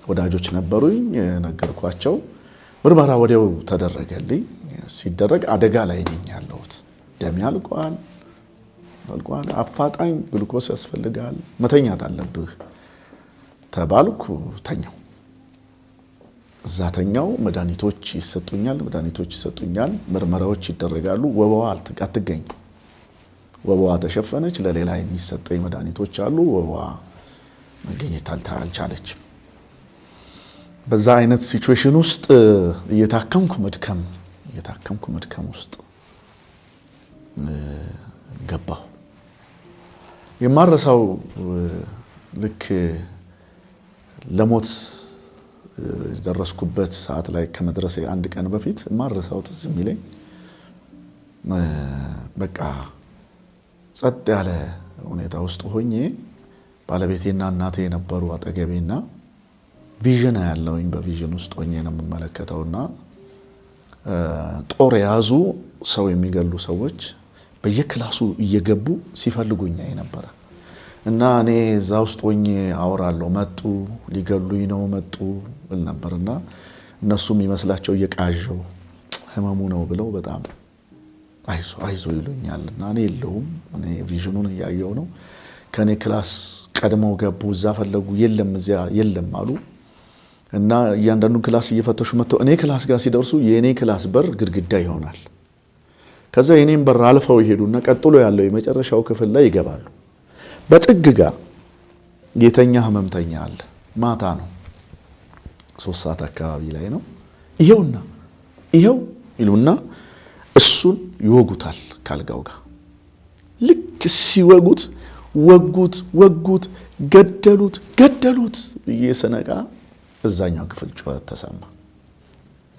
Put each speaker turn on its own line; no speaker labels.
ወዳጆች ነበሩኝ ነገርኳቸው ምርመራ ወዲያው ተደረገልኝ ሲደረግ አደጋ ላይ ነኝ ያለሁት ደም ያልቋል አፋጣኝ ግሉኮስ ያስፈልጋል መተኛት አለብህ ተባልኩ ተኛው ዛተኛው መድኃኒቶች ይሰጡኛል ምርመራዎች ይደረጋሉ ወባዋ አትገኝ ወባዋ ተሸፈነች ለሌላ የሚሰጠኝ መድኃኒቶች አሉ ወባዋ መገኘት አልቻለችም በዛ አይነት ሲቹዌሽን ውስጥ እየታከምኩ መድከም ውስጥ ገባሁ የማረሳው ልክ ለሞት ደረስኩበት ሰዓት ላይ ከመድረሴ አንድ ቀን በፊት ማረሳው ትዝ የሚለኝ በቃ ጸጥ ያለ ሁኔታ ውስጥ ሆኜ ባለቤቴና እናቴ ነበሩ አጠገቤና ቪዥን ያለውኝ በቪዥን ውስጥ ሆኜ ነው የምመለከተውና ጦር ያዙ ሰው የሚገሉ ሰዎች በየክላሱ እየገቡ ሲፈልጉኝ ነበር እና እኔ እዛ ውስጥ ሆኜ አወራለሁ መጡ ሊገሉኝ ነው መጡ ብል ነበርና እነሱም ይመስላቸው እየቃዠው ህመሙ ነው ብለው በጣም አይዞ ይሉኛልና እኔ የለውም እኔ ቪዥኑን ያየው ነው ከኔ ክላስ ቀድመው ገቡ እዛ ፈለጉ የለም አሉ እና እያንዳንዱ ክላስ እየፈተሹ መጥተው እኔ ክላስ ጋር ሲደርሱ የኔ ክላስ በር ግድግዳ ይሆናል ከዛ የኔን በር አልፈው ይሄዱና ቀጥሎ ያለው የመጨረሻው ክፍል ላይ ይገባሉ በጥግ ጋር የተኛ ህመምተኛ አለ ማታ ነው 3 ሰዓት አካባቢ ላይ ነው ይሄው ይሉና እሱን ይወጉታል ካልጋው ጋር ልክ ሲወጉት ወጉት ገደሉት እየሰነቃ እዛኛው ክፍል ጩኸት ተሰማ